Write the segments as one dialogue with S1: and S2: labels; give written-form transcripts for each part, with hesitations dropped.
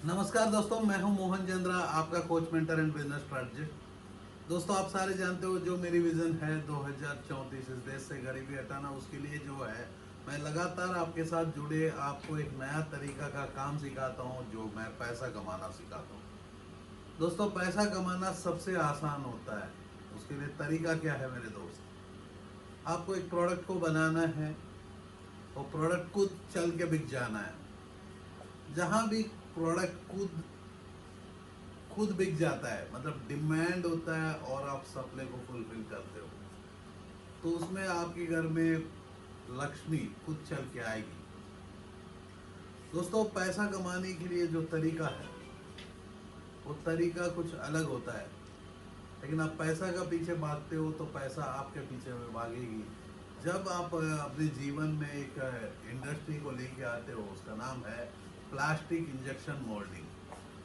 S1: नमस्कार दोस्तों, मैं हूं मोहन चंद्रा, आपका coach mentor and business strategist. दोस्तों, आप सारे जानते हो जो मेरी विजन है 2034 इस देश से गरीबी हटाना, उसके लिए जो है मैं लगातार आपके साथ जुड़े आपको एक नया तरीका का काम सिखाता हूं, जो मैं पैसा कमाना सिखाता हूं। दोस्तों, पैसा कमाना सबसे आसान होता है। उसके लिए तरीका क्या है मेरे दोस्त? आपको एक प्रोडक्ट को बनाना है और प्रोडक्ट खुद चल के बिक जाना है। जहां भी प्रोडक्ट खुद खुद बिक जाता है, मतलब डिमांड होता है और आप सप्लाई को फुलफिल करते हो, तो उसमें आपके घर में लक्ष्मी खुद चल के आएगी। दोस्तों, पैसा कमाने के लिए जो तरीका है वो तरीका कुछ अलग होता है, लेकिन आप पैसा का पीछे भागते हो तो पैसा आपके पीछे में भागेगी। जब आप अपने जीवन में एक इंडस्ट्री को लेके आते हो, उसका नाम है प्लास्टिक इंजेक्शन मोल्डिंग।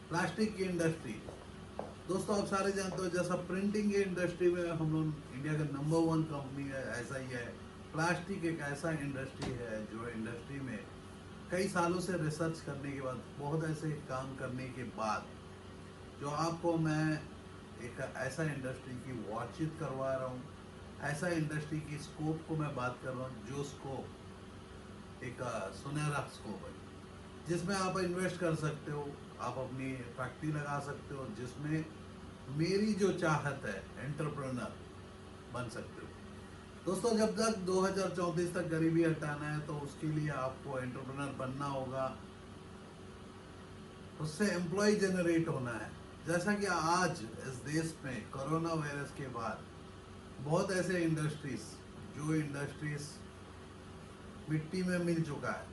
S1: प्लास्टिक की इंडस्ट्री, दोस्तों आप सारे जानते हो, जैसा प्रिंटिंग की इंडस्ट्री में हम लोग इंडिया का नंबर वन कंपनी है, ऐसा ही है प्लास्टिक। एक ऐसा इंडस्ट्री है जो इंडस्ट्री में कई सालों से रिसर्च करने के बाद, बहुत ऐसे काम करने के बाद, जो आपको मैं एक ऐसा इंडस्ट्री की बातचीत करवा रहा हूँ, ऐसा इंडस्ट्री की स्कोप को मैं बात कर रहा हूँ, जो स्कोप एक सुनहरा स्कोप है, जिसमें आप इन्वेस्ट कर सकते हो, आप अपनी फैक्ट्री लगा सकते हो, जिसमें मेरी जो चाहत है एंटरप्रेन्योर बन सकते हो। दोस्तों, जब तक 2034 तक गरीबी हटाना है तो उसके लिए आपको एंटरप्रेन्योर बनना होगा, उससे एम्प्लॉय जनरेट होना है। जैसा कि आज इस देश में कोरोना वायरस के बाद बहुत ऐसे इंडस्ट्रीज, जो इंडस्ट्रीज मिट्टी में मिल चुका है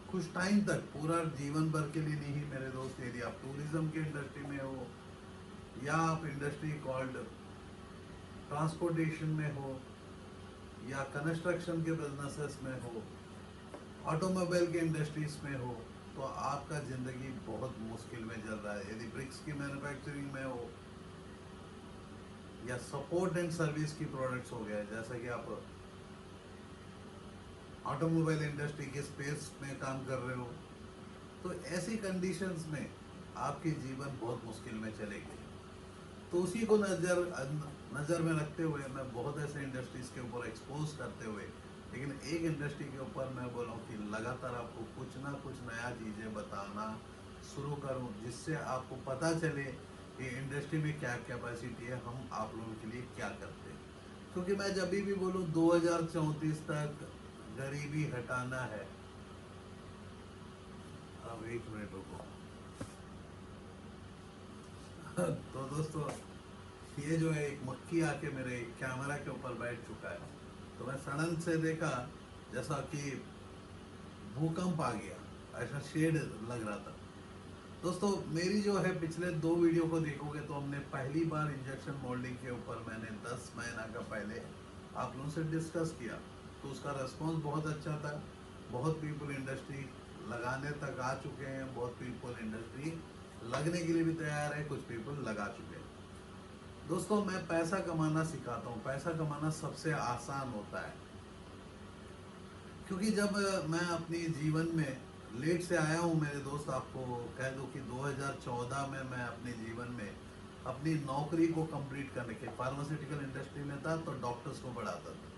S1: कुछ टाइम तक, पूरा जीवन भर के लिए नहीं मेरे दोस्त। यदि आप टूरिज्म की इंडस्ट्री में हो, या आप इंडस्ट्री कॉल्ड ट्रांसपोर्टेशन में हो, या कंस्ट्रक्शन के बिजनेसेस में हो, ऑटोमोबाइल के इंडस्ट्रीज में हो, तो आपका ज़िंदगी बहुत मुश्किल में चल रहा है। यदि ब्रिक्स की मैन्युफैक्चरिंग में हो, या सपोर्ट एंड सर्विस की प्रोडक्ट्स हो गए, जैसा कि आप ऑटोमोबाइल इंडस्ट्री के स्पेस में काम कर रहे हो, तो ऐसी कंडीशंस में आपके जीवन बहुत मुश्किल में चलेगी। तो उसी को नज़र में रखते हुए मैं बहुत ऐसे इंडस्ट्रीज़ के ऊपर एक्सपोज करते हुए, लेकिन एक इंडस्ट्री के ऊपर मैं बोला हूँ कि लगातार आपको कुछ ना कुछ नया चीज़ें बताना शुरू करूँ, जिससे आपको पता चले कि इंडस्ट्री में क्या कैपेसिटी है, हम आप लोगों के लिए क्या करते हैं। क्योंकि मैं जब भी बोलूँ 2034 तक गरीबी हटाना है, अब एक मिनट रुको। तो दोस्तों, ये जो है एक मक्खी आके मेरे कैमरा के ऊपर बैठ चुका है, तो मैं सडन से देखा जैसा कि भूकंप आ गया, ऐसा शेड लग रहा था। दोस्तों, मेरी जो है पिछले दो वीडियो को देखोगे तो हमने पहली बार इंजेक्शन मोल्डिंग के ऊपर मैंने 10 महीना का पहले आप लोगों से डिस्कस किया, तो उसका रेस्पॉन्स बहुत अच्छा था। बहुत पीपल इंडस्ट्री लगाने तक आ चुके हैं, बहुत पीपल इंडस्ट्री लगने के लिए भी तैयार है, कुछ पीपल लगा चुके हैं। दोस्तों, मैं पैसा कमाना सिखाता हूँ। पैसा कमाना सबसे आसान होता है, क्योंकि जब मैं अपनी जीवन में लेट से आया हूँ मेरे दोस्त, आपको कह दूँ कि 2014 में मैं अपने जीवन में अपनी नौकरी को कंप्लीट करने के, फार्मास्यूटिकल इंडस्ट्री में था तो डॉक्टर्स को पढ़ाता था।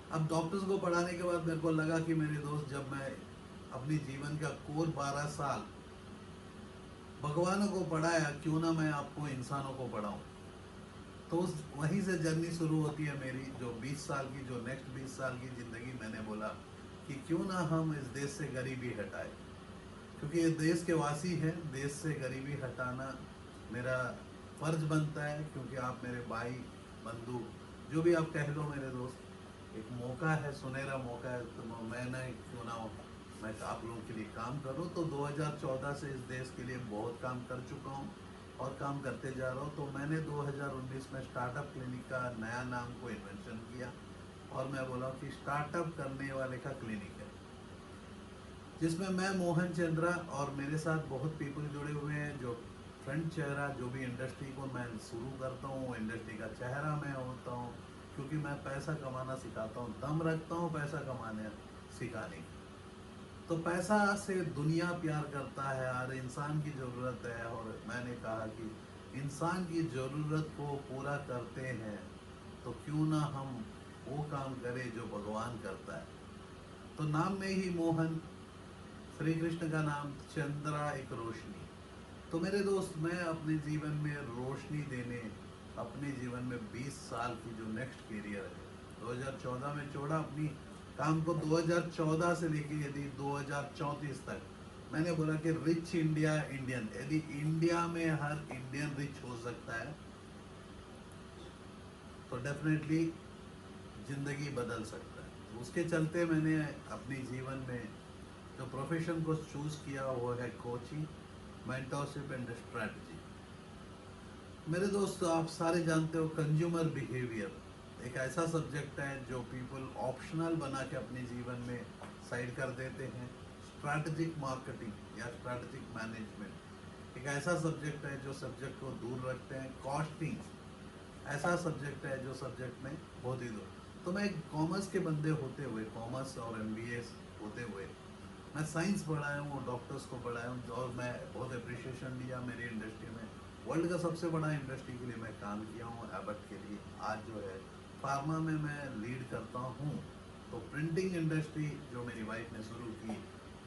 S1: अब डॉक्टर्स को पढ़ाने के बाद मेरे को लगा कि मेरे दोस्त, जब मैं अपनी जीवन का कोर 12 साल भगवानों को पढ़ाया, क्यों ना मैं आपको इंसानों को पढ़ाऊँ। तो उस वहीं से जर्नी शुरू होती है मेरी, जो 20 साल की, जो नेक्स्ट 20 साल की ज़िंदगी मैंने बोला कि क्यों ना हम इस देश से गरीबी हटाए, क्योंकि ये देश के वासी हैं। देश से गरीबी हटाना मेरा फर्ज बनता है, क्योंकि आप मेरे भाई, बंधु, जो भी आप कह लो मेरे दोस्त, एक मौका है, सुनहरा मौका है, तो मैं नहीं क्यों ना हो, मैं आप लोगों के लिए काम करूं। तो 2014 से इस देश के लिए बहुत काम कर चुका हूं और काम करते जा रहा हूं। तो मैंने 2019 में स्टार्टअप क्लिनिक का नया नाम को इन्वेंशन किया, और मैं बोला कि स्टार्टअप करने वाले का क्लिनिक है, जिसमें मैं मोहन चंद्रा और मेरे साथ बहुत पीपल जुड़े हुए हैं। जो फ्रंट चेहरा, जो भी इंडस्ट्री को मैं शुरू करता हूँ, इंडस्ट्री का चेहरा मैं होता हूँ, क्योंकि मैं पैसा कमाना सिखाता हूँ, दम रखता हूँ पैसा कमाने सिखाने की। तो पैसा से दुनिया प्यार करता है, हर इंसान की ज़रूरत है। और मैंने कहा कि इंसान की ज़रूरत को पूरा करते हैं तो क्यों ना हम वो काम करें जो भगवान करता है। तो नाम में ही मोहन, श्री कृष्ण का नाम, चंद्रा एक रोशनी। तो मेरे दोस्त, मैं अपने जीवन में रोशनी देने, अपने जीवन में 20 साल की जो नेक्स्ट करियर है, 2014 में छोड़ा अपनी काम को, 2014 से लेके यदि 2034 तक मैंने बोला कि रिच इंडिया इंडियन, यदि इंडिया में हर इंडियन रिच हो सकता है तो डेफिनेटली ज़िंदगी बदल सकता है। उसके चलते मैंने अपने जीवन में जो प्रोफेशन को चूज़ किया वो है कोचिंग, मेंटरशिप एंड स्ट्रैटेजी। मेरे दोस्त, आप सारे जानते हो कंज्यूमर बिहेवियर एक ऐसा सब्जेक्ट है जो पीपल ऑप्शनल बना के अपने जीवन में साइड कर देते हैं। स्ट्रैटेजिक मार्केटिंग या स्ट्रैटेजिक मैनेजमेंट एक ऐसा सब्जेक्ट है जो सब्जेक्ट को दूर रखते हैं। कॉस्टिंग ऐसा सब्जेक्ट है जो सब्जेक्ट में बहुत ही दूर। तो मैं एक कॉमर्स के बंदे होते हुए, कॉमर्स और एमबीए होते हुए, मैं साइंस पढ़ाया हूँ, डॉक्टर्स को पढ़ाया हूँ, और मैं बहुत अप्रिशिएशन लिया मेरी इंडस्ट्री में। वर्ल्ड का सबसे बड़ा इंडस्ट्री के लिए मैं काम किया हूँ, एबट के लिए। आज जो है फार्मा में मैं लीड करता हूँ। तो प्रिंटिंग इंडस्ट्री जो मेरी वाइफ ने शुरू की,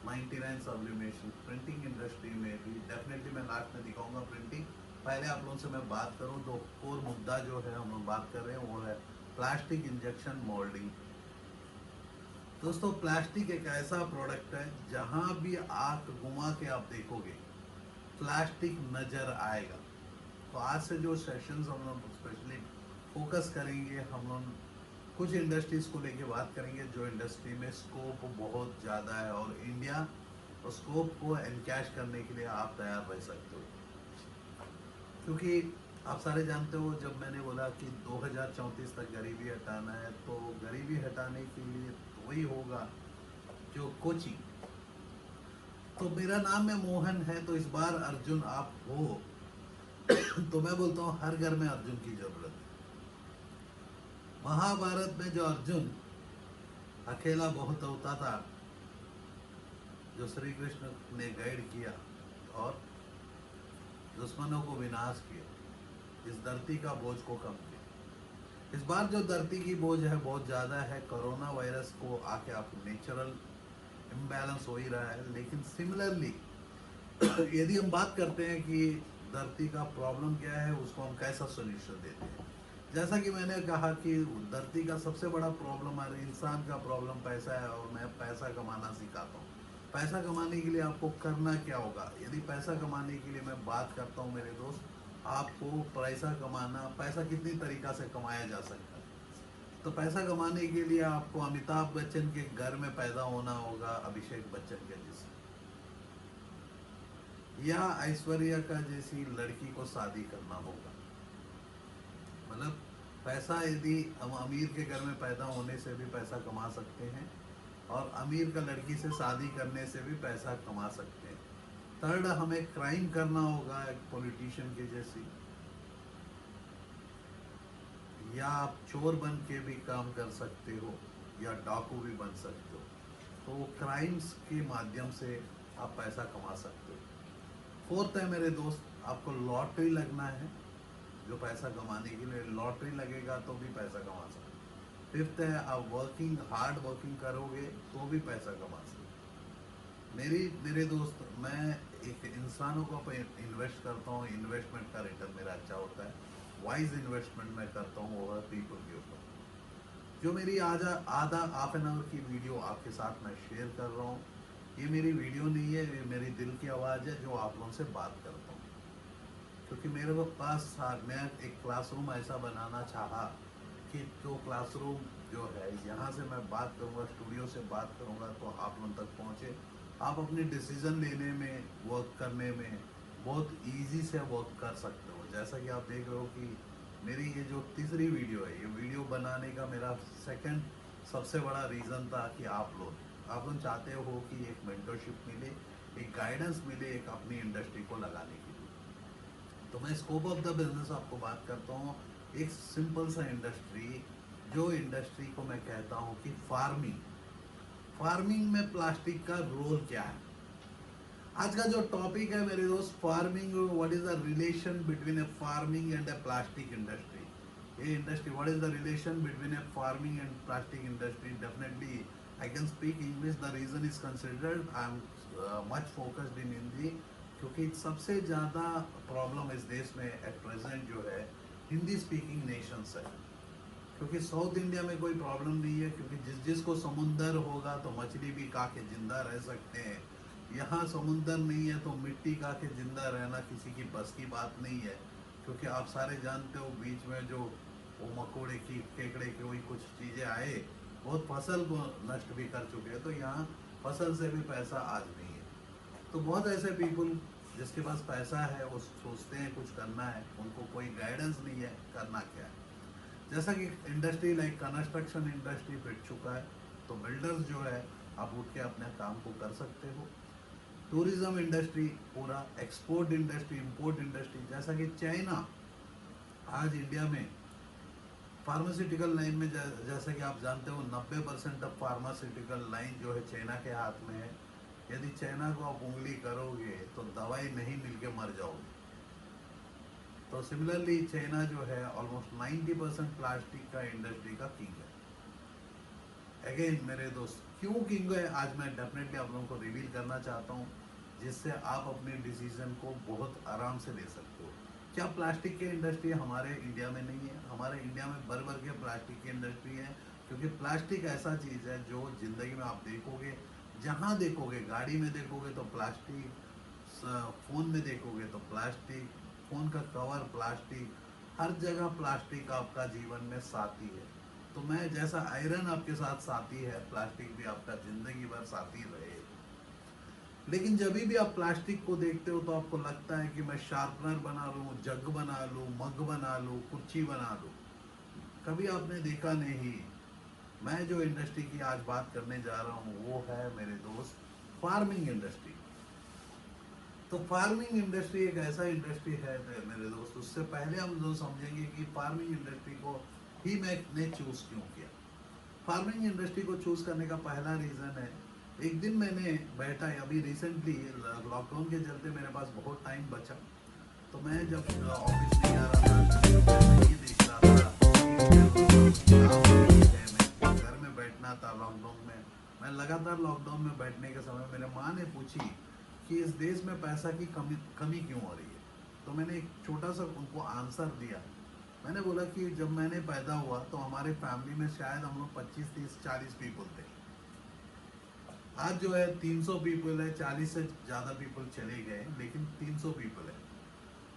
S1: 99 सब्लिमेशन, प्रिंटिंग इंडस्ट्री में भी डेफिनेटली मैं लास्ट में दिखाऊंगा प्रिंटिंग। पहले आप लोगों से मैं बात करूं तो कोर मुद्दा जो है हम लोग बात कर रहे हैं वो है प्लास्टिक इंजेक्शन मोल्डिंग। दोस्तों, प्लास्टिक एक ऐसा प्रोडक्ट है जहां भी आंख घुमा के आप देखोगे प्लास्टिक नजर आएगा। तो आज से जो सेशंस हम लोग स्पेशली फोकस करेंगे, हम लोग कुछ इंडस्ट्रीज को लेके बात करेंगे जो इंडस्ट्री में स्कोप बहुत ज़्यादा है, और इंडिया उस स्कोप को एनकैश करने के लिए आप तैयार रह सकते हो। क्योंकि आप सारे जानते हो, जब मैंने बोला कि 2034 तक गरीबी हटाना है, तो गरीबी हटाने के लिए वही होगा जो कोचिंग। तो मेरा नाम है मोहन है, तो इस बार अर्जुन आप हो तो मैं बोलता हूँ हर घर में अर्जुन की जरूरत है। महाभारत में जो अर्जुन अकेला बहुत होता था, जो श्री कृष्ण ने गाइड किया और दुश्मनों को विनाश किया, इस धरती का बोझ को कम किया। इस बार जो धरती की बोझ है बहुत ज़्यादा है। कोरोना वायरस को आके आप नेचुरल इम्बैलेंस हो ही रहा है, लेकिन सिमिलरली यदि हम बात करते हैं कि धरती का प्रॉब्लम क्या है, उसको हम कैसा सोल्यूशन देते हैं। जैसा कि मैंने कहा कि धरती का सबसे बड़ा प्रॉब्लम है, इंसान का प्रॉब्लम पैसा है, और मैं पैसा कमाना सिखाता हूँ। पैसा कमाने के लिए आपको करना क्या होगा? यदि पैसा कमाने के लिए मैं बात करता हूँ मेरे दोस्त, आपको पैसा कमाना, पैसा कितनी तरीक़ा से कमाया जा सकता है। तो पैसा कमाने के लिए आपको अमिताभ बच्चन के घर में पैदा होना होगा, अभिषेक बच्चन के जैसे, या ऐश्वर्या का जैसी लड़की को शादी करना होगा। मतलब पैसा, यदि हम अमीर के घर में पैदा होने से भी पैसा कमा सकते हैं, और अमीर का लड़की से शादी करने से भी पैसा कमा सकते हैं। थर्ड, हमें क्राइम करना होगा एक पॉलिटिशियन के जैसी, या आप चोर बन के भी काम कर सकते हो, या डाकू भी बन सकते हो। तो क्राइम्स के माध्यम से आप पैसा कमा सकते हो। फोर्थ है मेरे दोस्त, आपको लॉटरी लगना है। जो पैसा कमाने के लिए लॉटरी लगेगा तो भी पैसा कमा सकते। फिफ्थ है, आप हार्ड वर्किंग करोगे तो भी पैसा कमा सकते। मेरे दोस्त, मैं एक इंसानों को इन्वेस्ट करता हूँ, इन्वेस्टमेंट का रिटर्न मेरा अच्छा होता है। वाइज इन्वेस्टमेंट मैं करता हूँ वो है पीपल के ऊपर। जो मेरी आधा हाफ एन आवर की वीडियो आपके साथ मैं शेयर कर रहा हूँ, ये मेरी वीडियो नहीं है, ये मेरी दिल की आवाज़ है जो आप लोगों से बात करता हूँ। क्योंकि मेरे पास मैं एक क्लासरूम ऐसा बनाना चाहा कि जो क्लासरूम जो है, यहाँ से मैं बात करूँगा, स्टूडियो से बात करूँगा तो आप लोगों तक पहुँचे, आप अपनी डिसीज़न लेने में, वर्क करने में बहुत इजी से वर्क कर सकते हो। जैसा कि आप देख रहे हो कि मेरी ये जो तीसरी वीडियो है, ये वीडियो बनाने का मेरा सेकंड सबसे बड़ा रीज़न था कि आप लोग चाहते हो कि एक मेंटरशिप मिले, एक गाइडेंस मिले, एक अपनी इंडस्ट्री को लगाने के लिए। तो मैं स्कोप ऑफ द बिजनेस आपको बात करता हूँ। एक सिंपल सा इंडस्ट्री, जो इंडस्ट्री को मैं कहता हूँ कि फार्मिंग फार्मिंग में प्लास्टिक का रोल क्या है। आज का जो टॉपिक है मेरे दोस्त, farming, what is the relation between a farming and a plastic industry. ये industry, what is the relation between a farming and plastic industry. Definitely I can speak English, the reason is considered I am much focused in Hindi, क्योंकि सबसे ज़्यादा problem इस देश में at present जो है Hindi speaking Nations है। क्योंकि साउथ इंडिया में कोई प्रॉब्लम नहीं है, क्योंकि जिसको समुंदर होगा तो मछली भी खा के जिंदा रह सकते हैं। यहाँ समुंदर नहीं है तो मिट्टी खा के जिंदा रहना किसी की बस की बात नहीं है। क्योंकि आप सारे जानते हो बीच में जो वो मकोड़े की, केकड़े की कोई कुछ चीज़ें आए, बहुत फसल को नष्ट भी कर चुके हैं। तो यहाँ फसल से भी पैसा आज नहीं है। तो बहुत ऐसे पीपल जिसके पास पैसा है वो सोचते हैं कुछ करना है, उनको कोई गाइडेंस नहीं है करना क्या है। जैसा कि इंडस्ट्री लाइक कंस्ट्रक्शन इंडस्ट्री पिट चुका है, तो बिल्डर्स जो है आप उठ के अपने काम को कर सकते हो। टूरिज्म इंडस्ट्री, पूरा एक्सपोर्ट इंडस्ट्री, इंपोर्ट इंडस्ट्री, जैसा कि चाइना आज इंडिया में फार्मास्यूटिकल लाइन में, जैसा कि आप जानते हो 90% ऑफ फार्मास्यूटिकल लाइन जो है चाइना के हाथ में है। यदि चाइना को आप उंगली करोगे तो दवाई नहीं मिलके मर जाओगे। तो सिमिलरली चाइना जो है ऑलमोस्ट 90% प्लास्टिक का इंडस्ट्री का किंग है। अगेन मेरे दोस्त, क्यों किंग है आज मैं डेफिनेटली आप लोगों को रिवील करना चाहता हूँ, जिससे आप अपने डिसीजन को बहुत आराम से ले सकते हो। क्या प्लास्टिक की इंडस्ट्री हमारे इंडिया में नहीं है? हमारे इंडिया में भर भर के प्लास्टिक की इंडस्ट्री है। क्योंकि प्लास्टिक ऐसा चीज़ है जो ज़िंदगी में आप देखोगे, जहाँ देखोगे, गाड़ी में देखोगे तो प्लास्टिक, फ़ोन में देखोगे तो प्लास्टिक, फ़ोन का कवर प्लास्टिक, हर जगह प्लास्टिक आपका जीवन में साथी है। तो मैं जैसा आयरन आपके साथ साथी है, प्लास्टिक भी आपका ज़िंदगी भर साथी रहे। लेकिन जब भी आप प्लास्टिक को देखते हो तो आपको लगता है कि मैं शार्पनर बना लूँ, जग बना लूँ, मग बना लूँ, कुर्सी बना लूँ। कभी आपने देखा नहीं। मैं जो इंडस्ट्री की आज बात करने जा रहा हूँ वो है मेरे दोस्त फार्मिंग इंडस्ट्री। तो फार्मिंग इंडस्ट्री एक ऐसा इंडस्ट्री है मेरे दोस्त, उससे पहले हम जो समझेंगे कि फार्मिंग इंडस्ट्री को ही मैंने चूज़ क्यों किया। फार्मिंग इंडस्ट्री को चूज़ करने का पहला रीज़न है, एक दिन मैंने बैठा, अभी रिसेंटली लॉकडाउन के चलते मेरे पास बहुत टाइम बचा, तो मैं जब ऑफिस नहीं आ रहा था, ये देख रहा था मैं घर में बैठना था लॉकडाउन में। मैं लगातार लॉकडाउन में बैठने के समय मेरे माँ ने पूछी कि इस देश में पैसा की कमी क्यों हो रही है। तो मैंने एक छोटा सा उनको आंसर दिया। मैंने बोला कि जब मैंने पैदा हुआ तो हमारे फैमिली में शायद हम लोग 25, 30, 40 पीपल थे। आज जो है 300 पीपल है, 40 से ज़्यादा पीपल चले गए, लेकिन 300 पीपल है।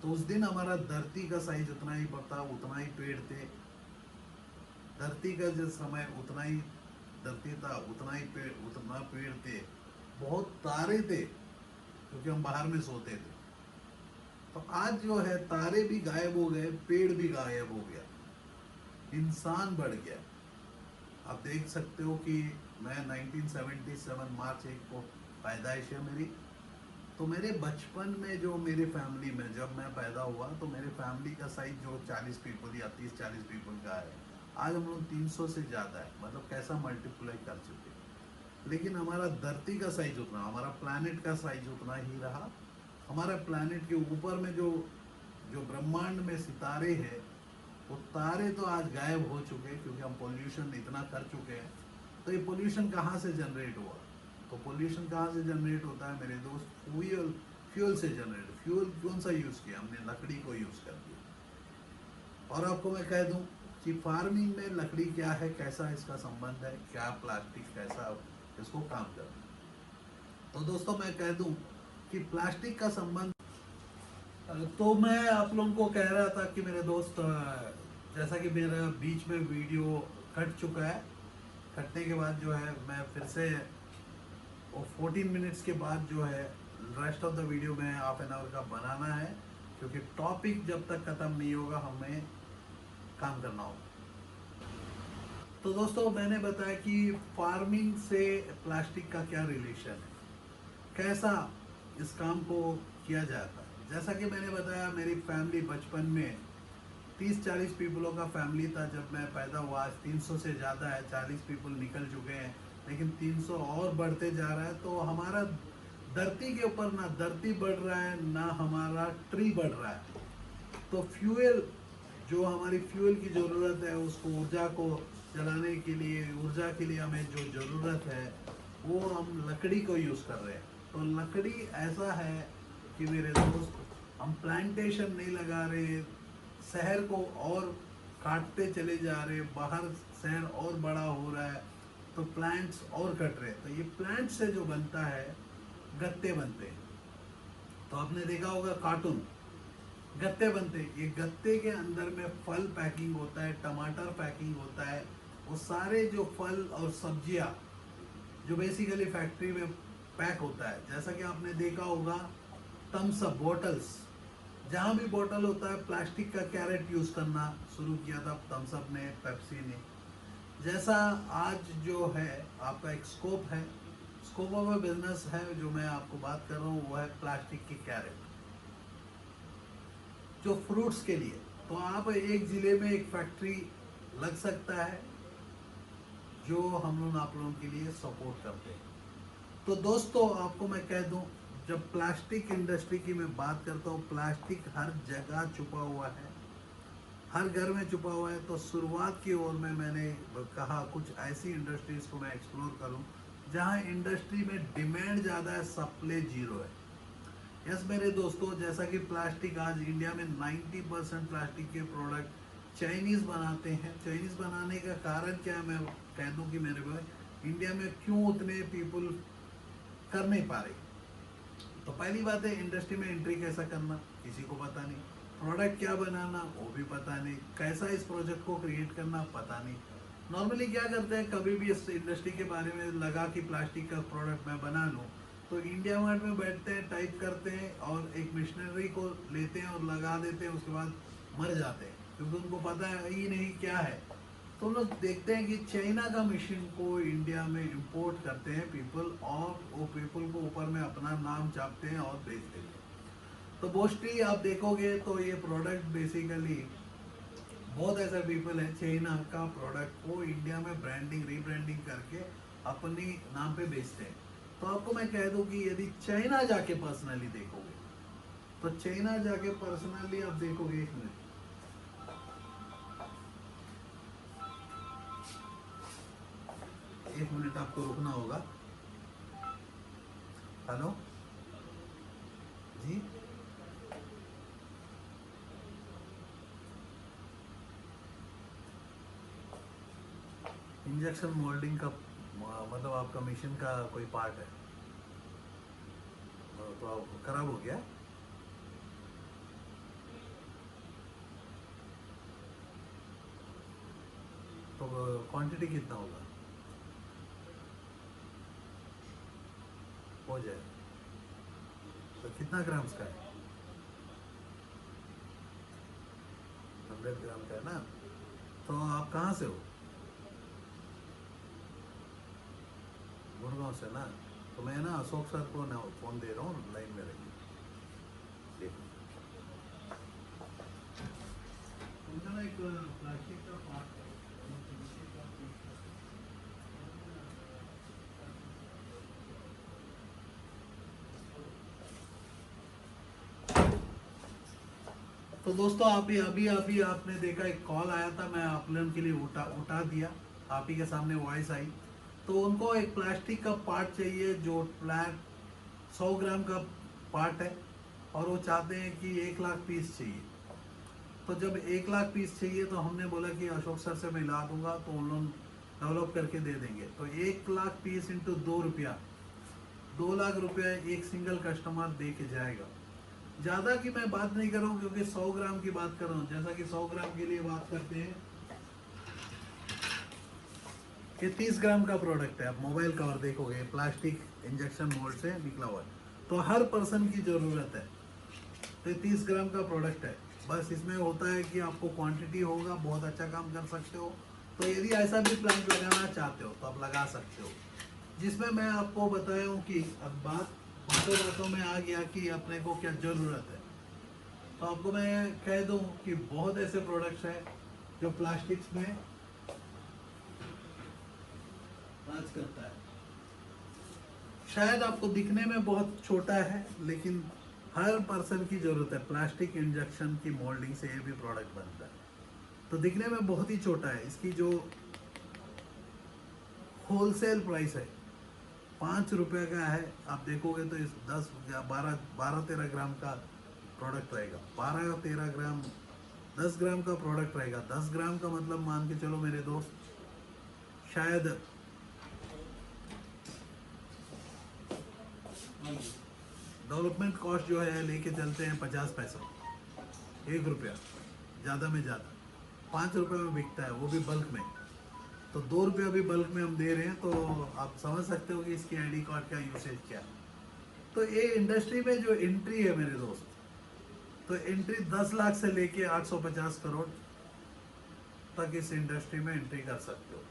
S1: तो उस दिन हमारा धरती का साइज उतना ही पड़ता, उतना ही पेड़ थे। धरती का जो समय उतना ही धरती था, उतना ही पेड़, उतना पेड़ थे, बहुत तारे थे, क्योंकि हम बाहर में सोते थे। तो आज जो है तारे भी गायब हो गए, पेड़ भी गायब हो गया, इंसान बढ़ गया। आप देख सकते हो कि मैं 1977 मार्च 1 को पैदाइश है मेरी। तो मेरे बचपन में जो मेरे फैमिली में जब मैं पैदा हुआ तो मेरे फैमिली का साइज जो 40 पीपल या 30-40 पीपल का है, आज हम लोग 300 से ज़्यादा है। मतलब कैसा मल्टीप्लाई कर चुके। लेकिन हमारा धरती का साइज उतना, हमारा प्लैनेट का साइज उतना ही रहा। हमारा प्लैनेट के ऊपर में जो जो ब्रह्मांड में सितारे हैं, वो तारे तो आज गायब हो चुके हैं, क्योंकि हम पोल्यूशन इतना कर चुके हैं। तो ये पोल्यूशन कहाँ से जनरेट हुआ? तो पोल्यूशन कहाँ से जनरेट होता है मेरे दोस्त? फ्यूल से जनरेट। फ्यूल कौन सा यूज़ किया हमने? लकड़ी को यूज़ कर दिया। और आपको मैं कह दूं कि फार्मिंग में लकड़ी क्या है, कैसा इसका संबंध है, क्या प्लास्टिक कैसा इसको काम करता है। तो दोस्तों मैं कह दूं कि प्लास्टिक का संबंध, तो मैं आप लोगों को कह रहा था कि मेरे दोस्त, जैसा कि मेरा बीच में वीडियो कट चुका है, कटने के बाद जो है मैं फिर से वो 14 मिनट्स के बाद जो है रेस्ट ऑफ द वीडियो में हाफ एन आवर का बनाना है, क्योंकि टॉपिक जब तक ख़त्म नहीं होगा हमें काम करना होगा। तो दोस्तों मैंने बताया कि फार्मिंग से प्लास्टिक का क्या रिलेशन है, कैसा इस काम को किया जाता है। जैसा कि मैंने बताया, मेरी फैमिली बचपन में 30-40 पीपलों का फैमिली था जब मैं पैदा हुआ। आज 300 से ज़्यादा है, 40 पीपल निकल चुके हैं। लेकिन 300 और बढ़ते जा रहा है। तो हमारा धरती के ऊपर ना धरती बढ़ रहा है ना हमारा ट्री बढ़ रहा है। तो फ्यूल, जो हमारी फ्यूल की ज़रूरत है, उसको ऊर्जा को जलाने के लिए, ऊर्जा के लिए हमें जो ज़रूरत है वो हम लकड़ी को यूज़ कर रहे हैं। तो लकड़ी ऐसा है कि मेरे दोस्त, हम प्लांटेशन नहीं लगा रहे, शहर को और काटते चले जा रहे, बाहर शहर और बड़ा हो रहा है तो प्लांट्स और कट रहे हैं। तो ये प्लांट से जो बनता है, गत्ते बनते हैं। तो आपने देखा होगा कार्टून, गत्ते बनते हैं। ये गत्ते के अंदर में फल पैकिंग होता है, टमाटर पैकिंग होता है। वो सारे जो फल और सब्जियां जो बेसिकली फैक्ट्री में पैक होता है, जैसा कि आपने देखा होगा थम्स अप बॉटल्स, जहाँ भी बॉटल होता है प्लास्टिक का कैरेट यूज करना शुरू किया था थम्स अप ने, पेप्सी ने। जैसा आज जो है आपका एक स्कोप है, स्कोप ऑफ बिजनेस है जो मैं आपको बात कर रहा हूँ, वो है प्लास्टिक की कैरेट जो फ्रूट्स के लिए। तो आप एक जिले में एक फैक्ट्री लग सकता है जो हम लोग आप लोगों के लिए सपोर्ट करते हैं। तो दोस्तों आपको मैं कह दूं, जब प्लास्टिक इंडस्ट्री की मैं बात करता हूँ, प्लास्टिक हर जगह छुपा हुआ है, हर घर में छुपा हुआ है। तो शुरुआत की ओर में मैंने कहा कुछ ऐसी इंडस्ट्रीज को मैं एक्सप्लोर करूं जहां इंडस्ट्री में डिमांड ज़्यादा है, सप्लाई जीरो है। यस मेरे दोस्तों, जैसा कि प्लास्टिक आज इंडिया में 90% प्लास्टिक के प्रोडक्ट चाइनीज़ बनाते हैं। चाइनीज़ बनाने का कारण क्या है, मैं कह दूं कि मेरे भाई इंडिया में क्यों उतने पीपल कर नहीं पा रहे। तो पहली बात है, इंडस्ट्री में एंट्री कैसा करना किसी को पता नहीं, प्रोडक्ट क्या बनाना वो भी पता नहीं, कैसा इस प्रोजेक्ट को क्रिएट करना पता नहीं। नॉर्मली क्या करते हैं, कभी भी इस इंडस्ट्री के बारे में लगा कि प्लास्टिक का प्रोडक्ट मैं बना लूँ, तो इंडिया मार्ट में बैठते हैं, टाइप करते हैं और एक मशीनरी को लेते हैं और लगा देते हैं, उसके बाद मर जाते हैं क्योंकि उनको पता है ही नहीं क्या है। तो लोग देखते हैं कि चाइना का मशीन को इंडिया में इंपोर्ट करते हैं पीपल, और वो पीपल को ऊपर में अपना नाम छापते हैं और बेच देते हैं। तो मोस्टली आप देखोगे तो ये प्रोडक्ट बेसिकली बहुत ऐसा पीपल है चाइना का प्रोडक्ट को इंडिया में ब्रांडिंग रीब्रांडिंग करके अपनी नाम पे बेचते हैं। तो आपको मैं कह दूं कि यदि चाइना जाके पर्सनली देखोगे, तो चाइना जाके पर्सनली आप देखोगे, एक मिनट आपको रुकना होगा। हेलो जी, इंजेक्शन मोल्डिंग का मतलब आपका मिशन का कोई पार्ट है तो खराब हो गया। तो क्वांटिटी कितना होगा, हो जाए तो कितना ग्राम्स का है, 100 ग्राम का है ना। तो आप कहाँ से हो, गुड़गांव से ना। तो मैं ना अशोक सर को ना फ़ोन दे रहा हूँ, लाइन में रहिए। देखो उनका ना एक प्लास्टिक का पार्ट है। तो दोस्तों अभी आपने देखा एक कॉल आया था, मैं आप लोगों के लिए उठा दिया, आप ही के सामने वॉइस आई। तो उनको एक प्लास्टिक का पार्ट चाहिए जो प्लांट 100 ग्राम का पार्ट है, और वो चाहते हैं कि 1 लाख पीस चाहिए। तो जब 1 लाख पीस चाहिए तो हमने बोला कि अशोक सर से मिला दूंगा, तो उन लोग डेवलप करके दे देंगे। तो 1 लाख पीस इंटू 2 रुपया, 2 लाख रुपया एक सिंगल कस्टमर दे के जाएगा। ज़्यादा की मैं बात नहीं कर रहा हूँ क्योंकि 100 ग्राम की बात कर रहा हूँ। जैसा कि 100 ग्राम के लिए बात करते हैं कि 30 ग्राम का प्रोडक्ट है। आप मोबाइल कवर देखोगे प्लास्टिक इंजेक्शन मोल्ड से निकला हुआ है, तो हर पर्सन की ज़रूरत है। तो ये 30 ग्राम का प्रोडक्ट है। बस इसमें होता है कि आपको क्वांटिटी होगा, बहुत अच्छा काम कर सकते हो। तो यदि ऐसा भी प्लांट लगाना चाहते हो तो आप लगा सकते हो, जिसमें मैं आपको बताया हूँ कि अब बातों बातों में आ गया कि अपने को क्या ज़रूरत है। तो आपको मैं कह दूं कि बहुत ऐसे प्रोडक्ट्स हैं जो प्लास्टिक्स में राज करता है। शायद आपको दिखने में बहुत छोटा है, लेकिन हर पर्सन की ज़रूरत है। प्लास्टिक इंजेक्शन की मोल्डिंग से ये भी प्रोडक्ट बनता है, तो दिखने में बहुत ही छोटा है। इसकी जो होलसेल प्राइस है 5 रुपये का है। आप देखोगे तो इस 10 या 12-13 ग्राम का प्रोडक्ट रहेगा। 12-13 ग्राम, 10 ग्राम का प्रोडक्ट रहेगा। 10 ग्राम का मतलब मान के चलो मेरे दोस्त, शायद डेवलपमेंट कॉस्ट जो है लेके चलते हैं 50 पैसा, 1 रुपया ज़्यादा में ज़्यादा। 5 रुपये में बिकता है, वो भी बल्क में। तो 2 रुपया भी बल्क में हम दे रहे हैं, तो आप समझ सकते हो कि इसकी आईडी कार्ड का यूसेज क्या है। तो ये इंडस्ट्री में जो एंट्री है मेरे दोस्त, तो एंट्री 10 लाख से लेके 850 करोड़ तक इस इंडस्ट्री में एंट्री कर सकते हो।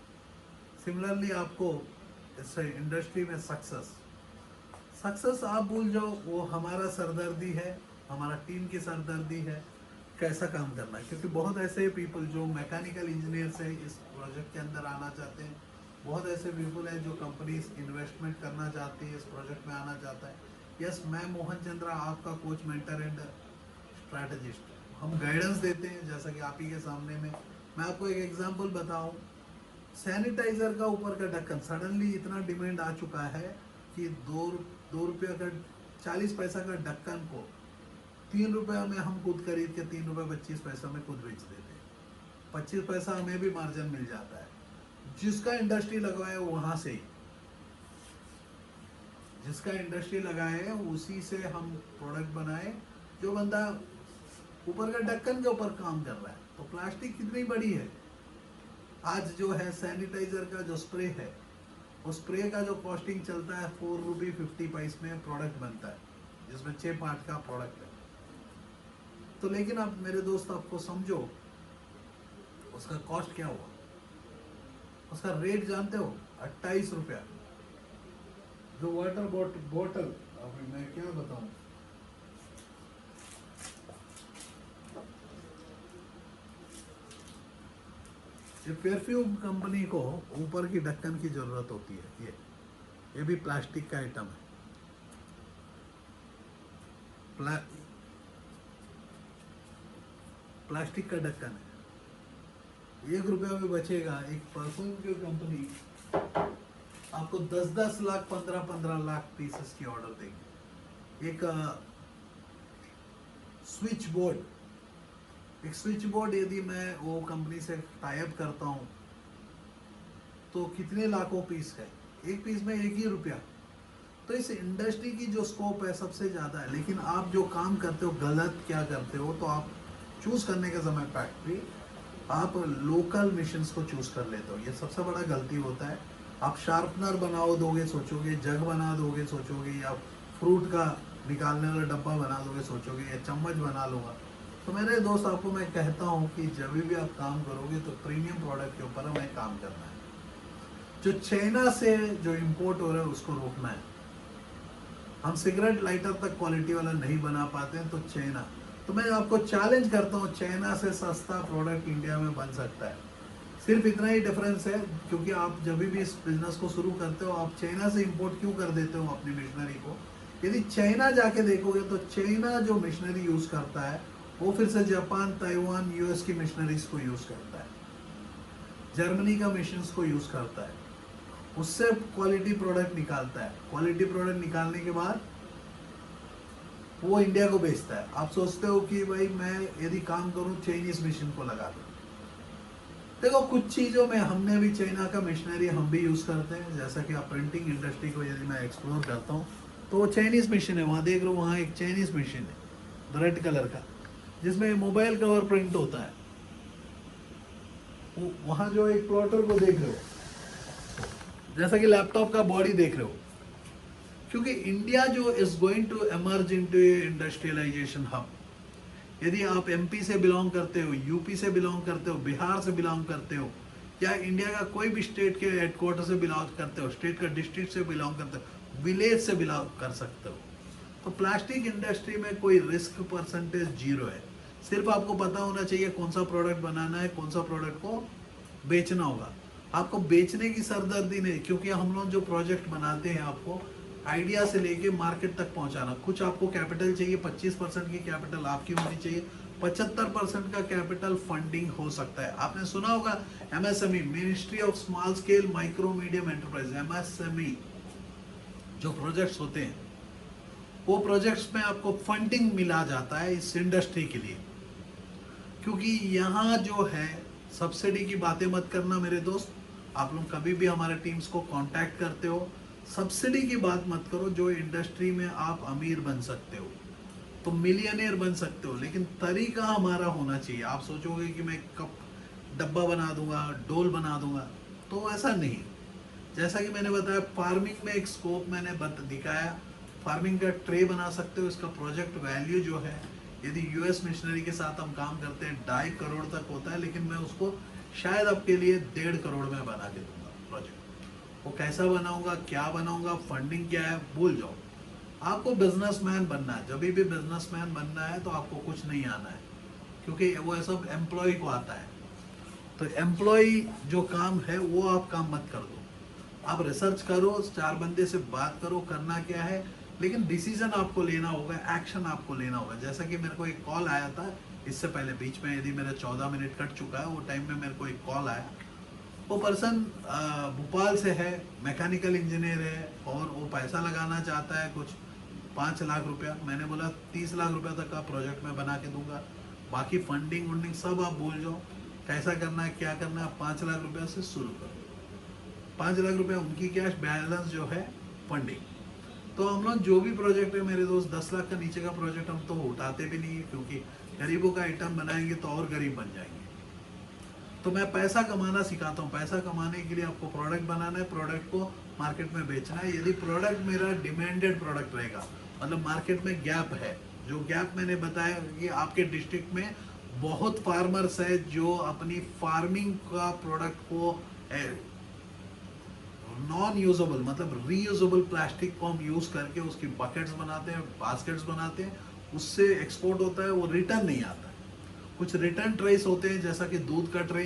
S1: सिमिलरली आपको इस इंडस्ट्री में सक्सेस आप भूल जाओ, वो हमारा सरदर्दी है, हमारा टीम की सरदर्दी है कैसा काम करना है। क्योंकि बहुत ऐसे पीपल जो मैकेनिकल इंजीनियर से इस प्रोजेक्ट के अंदर आना चाहते हैं, बहुत ऐसे पीपल हैं जो कंपनीज इन्वेस्टमेंट करना चाहती है, इस प्रोजेक्ट में आना चाहता है। यस, मैं मोहन चंद्रा आपका कोच, मेंटर एंड स्ट्रैटेजिस्ट, हम गाइडेंस देते हैं जैसा कि आप ही के सामने में। मैं आपको एक एग्जांपल बताऊं, सैनिटाइजर का ऊपर का ढक्कन सडनली इतना डिमांड आ चुका है कि 2 रुपया का 40 पैसा का ढक्कन को 3 रुपया में हम खुद खरीद के 3 रुपये 25 पैसा में खुद बेच देते हैं। 25 पैसा हमें भी मार्जिन मिल जाता है। जिसका इंडस्ट्री लगवाए वहां से, जिसका इंडस्ट्री लगाए उसी से हम प्रोडक्ट बनाए। जो बंदा ऊपर का ढक्कन के ऊपर काम कर रहा है, तो प्लास्टिक कितनी बड़ी है। आज जो है सैनिटाइजर का जो स्प्रे है, उस स्प्रे का जो कॉस्टिंग चलता है 4 रुपये 50 पैसे में प्रोडक्ट बनता है, जिसमें 6 पार्ट का प्रोडक्ट है। तो लेकिन आप मेरे दोस्त आपको समझो उसका कॉस्ट क्या हुआ। उसका रेट जानते हो 28 रुपया। जो वाटर बॉटल, अब मैं क्या बताऊं, ये परफ्यूम कंपनी को ऊपर की ढक्कन की जरूरत होती है। ये भी प्लास्टिक का आइटम है। प्लास्टिक का ढक्कन है, 1 रुपया भी बचेगा। एक परफ्यूम की कंपनी आपको 10-10 लाख 15-15 लाख पीसेस की ऑर्डर देगी। एक स्विच बोर्ड यदि मैं वो कंपनी से टाई अप करता हूँ तो कितने लाखों पीस है, एक पीस में 1 ही रुपया। तो इस इंडस्ट्री की जो स्कोप है सबसे ज़्यादा है। लेकिन आप जो काम करते हो गलत क्या करते हो, तो आप चूज़ करने के समय फैक्ट्री, आप लोकल मिशंस को चूज़ कर लेते हो। ये सबसे बड़ा गलती होता है। आप शार्पनर बनाओ दोगे सोचोगे, जग बना दोगे सोचोगे, या फ्रूट का निकालने वाला डब्बा बना दोगे सोचोगे, या चम्मच बना लूँगा। तो मेरे दोस्त आपको मैं कहता हूँ कि जब भी आप काम करोगे तो प्रीमियम प्रोडक्ट के ऊपर हमें काम करना है। जो चाइना से जो इंपोर्ट हो रहा है उसको रोकना है। हम सिगरेट लाइटर तक क्वालिटी वाला नहीं बना पाते हैं, तो चाइना, तो मैं आपको चैलेंज करता हूँ, चाइना से सस्ता प्रोडक्ट इंडिया में बन सकता है। सिर्फ इतना ही डिफरेंस है, क्योंकि आप जब भी इस बिजनेस को शुरू करते हो आप चाइना से इंपोर्ट क्यों कर देते हो अपनी मशीनरी को। यदि चाइना जाके देखोगे तो चाइना जो मशीनरी यूज़ करता है वो फिर से जापान, ताइवान, यूएस की मशीनरीज को यूज़ करता है, जर्मनी का मशीन्स को यूज़ करता है, उससे क्वालिटी प्रोडक्ट निकालता है। क्वालिटी प्रोडक्ट निकालने के बाद वो इंडिया को बेचता है। आप सोचते हो कि भाई मैं यदि काम करूं चाइनीज मशीन को लगा दूं। देखो कुछ चीज़ों में हमने भी चाइना का मशीनरी हम भी यूज़ करते हैं। जैसा कि आप प्रिंटिंग इंडस्ट्री को यदि मैं एक्सप्लोर करता हूँ तो वो चाइनीज मशीन है, वहाँ देख रहे हो, वहाँ एक चाइनीज मशीन है रेड कलर का, जिसमें मोबाइल कवर प्रिंट होता है। वहाँ जो एक प्लॉटर को देख रहे हो, जैसा कि लैपटॉप का बॉडी देख रहे हो। क्योंकि इंडिया जो is going to emerge into industrialisation hub. यदि आप एमपी से बिलोंग करते हो, यूपी से बिलोंग करते हो, बिहार से बिलोंग करते हो, या इंडिया का कोई भी स्टेट के हेडक्वार्टर से बिलोंग करते हो, स्टेट का डिस्ट्रिक्ट से बिलोंग करते हो, विलेज से बिलोंग कर सकते हो, तो प्लास्टिक इंडस्ट्री में कोई रिस्क परसेंटेज 0 है। सिर्फ आपको पता होना चाहिए कौन सा प्रोडक्ट बनाना है, कौन सा प्रोडक्ट को बेचना होगा। आपको बेचने की सरदर्दी नहीं, क्योंकि हम लोग जो प्रोजेक्ट बनाते हैं आपको आइडिया से लेके मार्केट तक पहुंचाना। कुछ आपको कैपिटल चाहिए, 25% की कैपिटल आपकी होनी चाहिए, 75% का कैपिटल फंडिंग हो सकता है। आपने सुना होगा MSME, ministry of small scale micro medium enterprise, MSME जो प्रोजेक्ट्स होते हैं, वो प्रोजेक्ट्स में आपको फंडिंग मिला जाता है इस इंडस्ट्री के लिए। क्योंकि यहाँ जो है सब्सिडी की बातें मत करना मेरे दोस्त, आप लोग कभी भी हमारे टीम्स को कांटेक्ट करते हो, सब्सिडी की बात मत करो। जो इंडस्ट्री में आप अमीर बन सकते हो, तो मिलियनियर बन सकते हो, लेकिन तरीका हमारा होना चाहिए। आप सोचोगे कि मैं कप डब्बा बना दूंगा, डोल बना दूंगा, तो ऐसा नहीं। जैसा कि मैंने बताया, फार्मिंग में एक स्कोप मैंने दिखाया, फार्मिंग का ट्रे बना सकते हो। इसका प्रोजेक्ट वैल्यू जो है, यदि यूएस मिशनरी के साथ हम काम करते हैं 2.5 करोड़ तक होता है, लेकिन मैं उसको शायद आपके लिए 1.5 करोड़ में बना के दूंगा प्रोजेक्ट। वो कैसा बनाऊंगा, क्या बनाऊंगा, फंडिंग क्या है, भूल जाओ। आपको बिजनेसमैन बनना है। जब भी बिजनेसमैन बनना है तो आपको कुछ नहीं आना है, क्योंकि वो सब एम्प्लॉय को आता है। तो एम्प्लॉय जो काम है वो आप काम मत कर दो। आप रिसर्च करो, 4 बंदे से बात करो, करना क्या है, लेकिन डिसीजन आपको लेना होगा, एक्शन आपको लेना होगा। जैसा कि मेरे को एक कॉल आया था इससे पहले, बीच में यदि मेरा 14 मिनट कट चुका है, वो टाइम में मेरे को एक कॉल आया। वो पर्सन भोपाल से है, मैकेनिकल इंजीनियर है, और वो पैसा लगाना चाहता है कुछ 5 लाख रुपया। मैंने बोला 30 लाख रुपया तक का प्रोजेक्ट मैं बना के दूंगा, बाकी फंडिंग वंडिंग सब आप भूल जाओ, कैसा करना है क्या करना है, 5 लाख रुपया से शुरू करो। 5 लाख रुपया उनकी कैश, बैलेंस जो है फंडिंग। तो हम लोग जो भी प्रोजेक्ट है मेरे दोस्त, 10 लाख का नीचे का प्रोजेक्ट हम तो उठाते भी नहीं है, क्योंकि गरीबों का आइटम बनाएंगे तो और गरीब बन जाएंगे। तो मैं पैसा कमाना सिखाता हूँ। पैसा कमाने के लिए आपको प्रोडक्ट बनाना है, प्रोडक्ट को मार्केट में बेचना है। यदि प्रोडक्ट मेरा डिमांडेड प्रोडक्ट रहेगा, मतलब मार्केट में गैप है, जो गैप मैंने बताया कि आपके डिस्ट्रिक्ट में बहुत फार्मर्स है जो अपनी फार्मिंग का प्रोडक्ट को नॉन यूजेबल, मतलब रीयूजेबल प्लास्टिक को हम यूज करके उसकी बकेट्स बनाते हैं, बास्केट्स बनाते हैं, उससे एक्सपोर्ट होता है, वो रिटर्न नहीं आता है। कुछ रिटर्न ट्रेस होते हैं, जैसा कि दूध का ट्रे,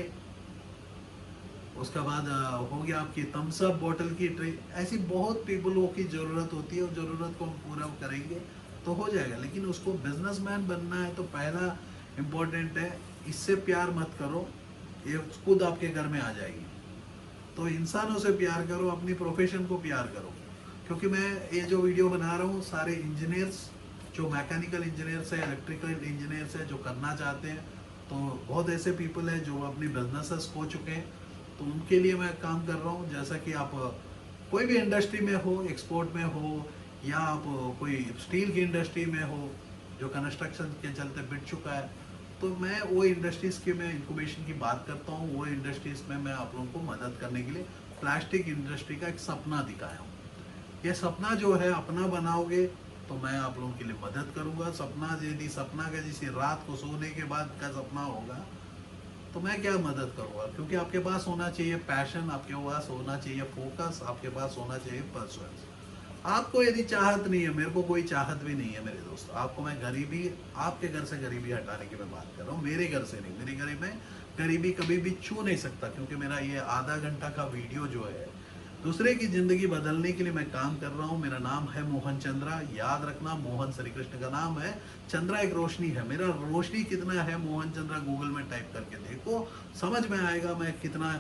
S1: उसके बाद हो गया आपकी थम्स अप बॉटल की ट्रे। ऐसी बहुत पीपलों की जरूरत होती है, और जरूरत को हम पूरा करेंगे तो हो जाएगा। लेकिन उसको बिजनेसमैन बनना है तो पहला इम्पोर्टेंट है, इससे प्यार मत करो, ये खुद आपके घर में आ जाएगी। तो इंसानों से प्यार करो, अपनी प्रोफेशन को प्यार करो। क्योंकि मैं ये जो वीडियो बना रहा हूँ, सारे इंजीनियर्स, जो मैकेनिकल इंजीनियर्स है, इलेक्ट्रिकल इंजीनियर्स है, जो करना चाहते हैं, तो बहुत ऐसे पीपल हैं जो अपनी बिजनेसेस खो चुके हैं, तो उनके लिए मैं काम कर रहा हूँ। जैसा कि आप कोई भी इंडस्ट्री में हो, एक्सपोर्ट में हो, या आप कोई स्टील की इंडस्ट्री में हो जो कंस्ट्रक्शन के चलते बिक चुका है, तो मैं वो इंडस्ट्रीज़ की मैं इंक्यूबेशन की बात करता हूँ। वो इंडस्ट्रीज़ में मैं आप लोगों को मदद करने के लिए प्लास्टिक इंडस्ट्री का एक सपना दिखाया हूँ। ये सपना जो है अपना बनाओगे तो मैं आप लोगों के लिए मदद करूँगा। सपना यदि सपना का जैसे रात को सोने के बाद का सपना होगा, तो मैं क्या मदद करूँगा? क्योंकि आपके पास होना चाहिए पैशन, आपके पास होना चाहिए फोकस, आपके पास होना चाहिए पर्सुएंस। आपको यदि चाहत नहीं है, मेरे को कोई चाहत भी नहीं है मेरे दोस्त, आपको मैं गरीबी, आपके घर से गरीबी हटाने की मैं बात कर रहा हूँ, मेरे घर से नहीं। मेरे घर में गरीबी कभी भी छू नहीं सकता, क्योंकि मेरा ये आधा घंटा का वीडियो जो है दूसरे की जिंदगी बदलने के लिए मैं काम कर रहा हूँ। मेरा नाम है मोहन चंद्रा, याद रखना, मोहन श्री कृष्ण का नाम है, चंद्रा एक रोशनी है। मेरा रोशनी कितना है, मोहन चंद्रा गूगल में टाइप करके देखो, समझ में आएगा मैं कितना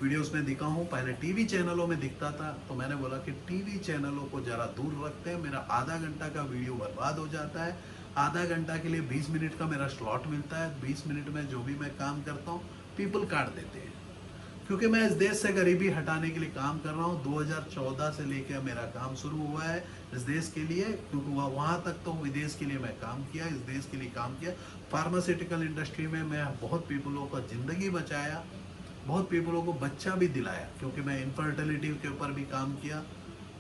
S1: वीडियोस में दिखा हूँ। पहले टीवी चैनलों में दिखता था, तो मैंने बोला कि टीवी चैनलों को जरा दूर रखते हैं। मेरा आधा घंटा का वीडियो बर्बाद हो जाता है। आधा घंटा के लिए 20 मिनट का मेरा स्लॉट मिलता है। 20 मिनट में जो भी मैं काम करता हूँ पीपल काट देते हैं, क्योंकि मैं इस देश से गरीबी हटाने के लिए काम कर रहा हूँ। 2014 से लेकर मेरा काम शुरू हुआ है इस देश के लिए, क्योंकि वहाँ तक तो विदेश के लिए मैं काम किया, इस देश के लिए काम किया। फार्मास्यूटिकल इंडस्ट्री में मैं बहुत पीपलों का ज़िंदगी बचाया, बहुत पीपलों को बच्चा भी दिलाया, क्योंकि मैं इनफर्टिलिटी के ऊपर भी काम किया,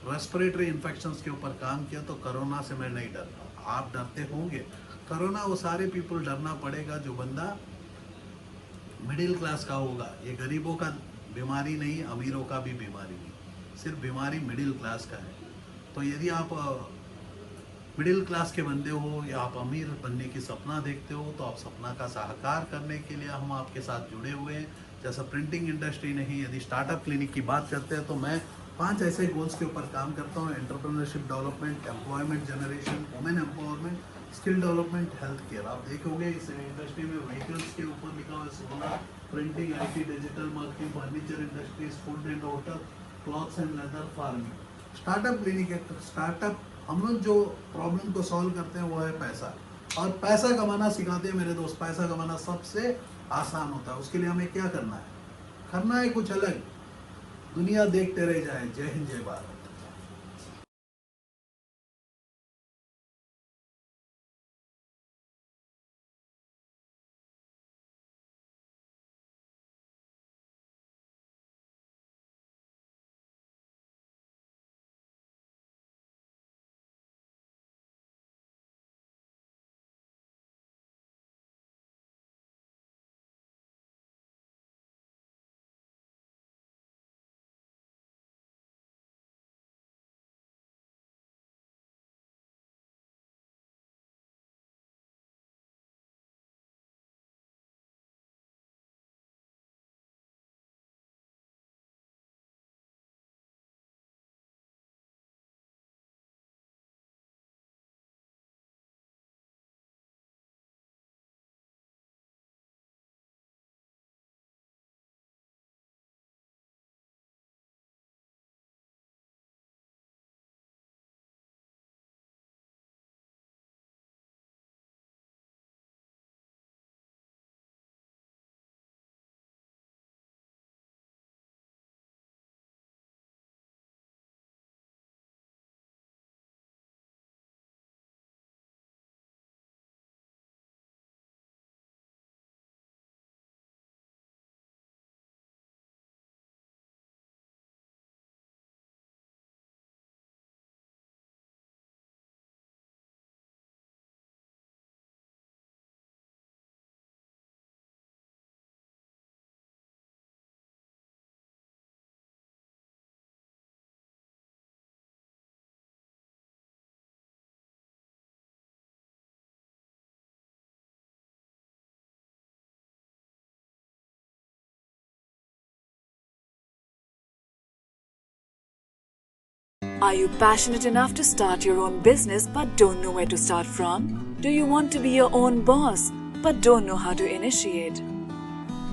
S1: रेस्पिरेटरी इन्फेक्शंस के ऊपर काम किया। तो कोरोना से मैं नहीं डरता, आप डरते होंगे। कोरोना वो सारे पीपल डरना पड़ेगा जो बंदा मिडिल क्लास का होगा। ये गरीबों का बीमारी नहीं, अमीरों का भी बीमारी नहीं, सिर्फ बीमारी मिडिल क्लास का है। तो यदि आप मिडिल क्लास के बंदे हो या आप अमीर बनने की सपना देखते हो, तो आप सपना का साकार करने के लिए हम आपके साथ जुड़े हुए हैं। जैसा प्रिंटिंग इंडस्ट्री नहीं, यदि स्टार्टअप क्लिनिक की बात करते हैं तो मैं 5 ऐसे गोल्स के ऊपर काम करता हूँ: entrepreneurship development, employment generation, women empowerment, skill development, health care. आप देखोगे इस इंडस्ट्री में व्हीकल्स के ऊपर लिखा हुआ है solar, printing, IT, digital marketing, furniture industries, food and hotel, clothes and leather, farming. Startup clinic है। स्टार्टअप हम लोग जो प्रॉब्लम को सॉल्व करते हैं वो है पैसा, और पैसा कमाना सिखाते हैं मेरे दोस्त। पैसा कमाना सबसे आसान होता है। उसके लिए हमें क्या करना है? करना है कुछ अलग। दुनिया देखते रह जाए। जय हिंद, जय Bharat.
S2: Are you passionate enough to start your own business but don't know where to start from? Do you want to be your own boss but don't know how to initiate?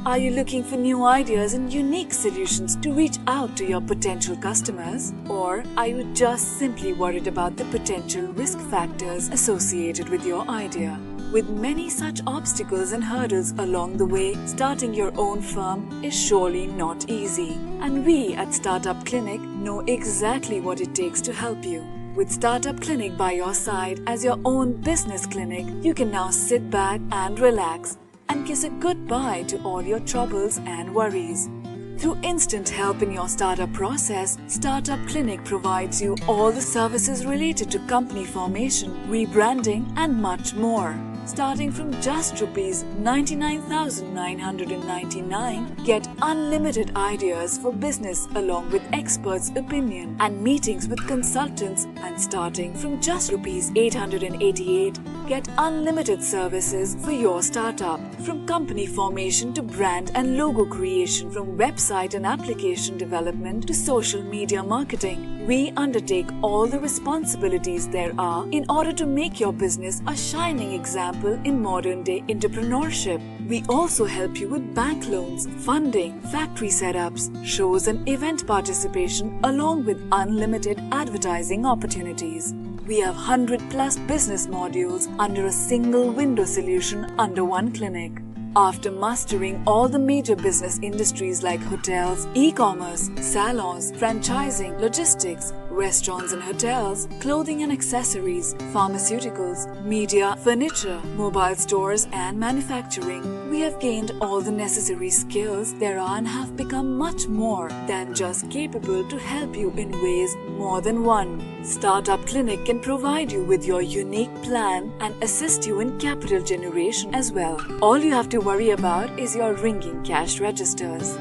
S2: Are you looking for new ideas and unique solutions to reach out to your potential customers? Or are you just simply worried about the potential risk factors associated with your idea? With many such obstacles and hurdles along the way, starting your own firm is surely not easy. And we at Startup Clinic know exactly what it takes to help you. With Startup Clinic by your side as your own business clinic, you can now sit back and relax and kiss a goodbye to all your troubles and worries. Through instant help in your startup process, Startup Clinic provides you all the services related to company formation, rebranding and much more. Starting from just Rs 99,999, get unlimited ideas for business along with experts' opinion and meetings with consultants, and starting from just Rs 888, get unlimited services for your startup. From company formation to brand and logo creation, from website and application development to social media marketing, we undertake all the responsibilities there are in order to make your business a shining example in modern-day entrepreneurship. We also help you with bank loans, funding, factory setups, shows and event participation along with unlimited advertising opportunities. We have 100+ business modules under a single window solution under one clinic. After mastering all the major business industries like hotels, e-commerce, salons, franchising, logistics, restaurants and hotels, clothing and accessories, pharmaceuticals, media, furniture, mobile stores and manufacturing, we have gained all the necessary skills there are and have become much more than just capable to help you in ways more than one. Startup Clinic can provide you with your unique plan and assist you in capital generation as well. All you have to worry about is your ringing cash registers.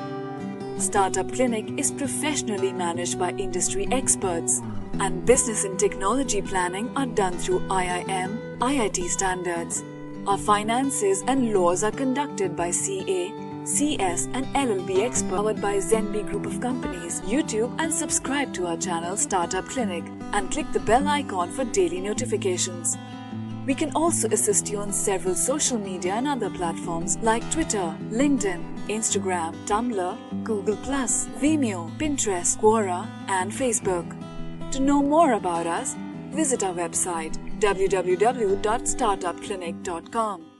S2: Startup Clinic is professionally managed by industry experts, and business and technology planning are done through IIM, IIT standards. Our finances and laws are conducted by CA, CS and LLB expert powered by Zenbi Group of Companies, YouTube, and subscribe to our channel Startup Clinic and click the bell icon for daily notifications. We can also assist you on several social media and other platforms like Twitter, LinkedIn, Instagram, Tumblr, Google+, Vimeo, Pinterest, Quora, and Facebook. To know more about us, visit our website www.startupclinic.com.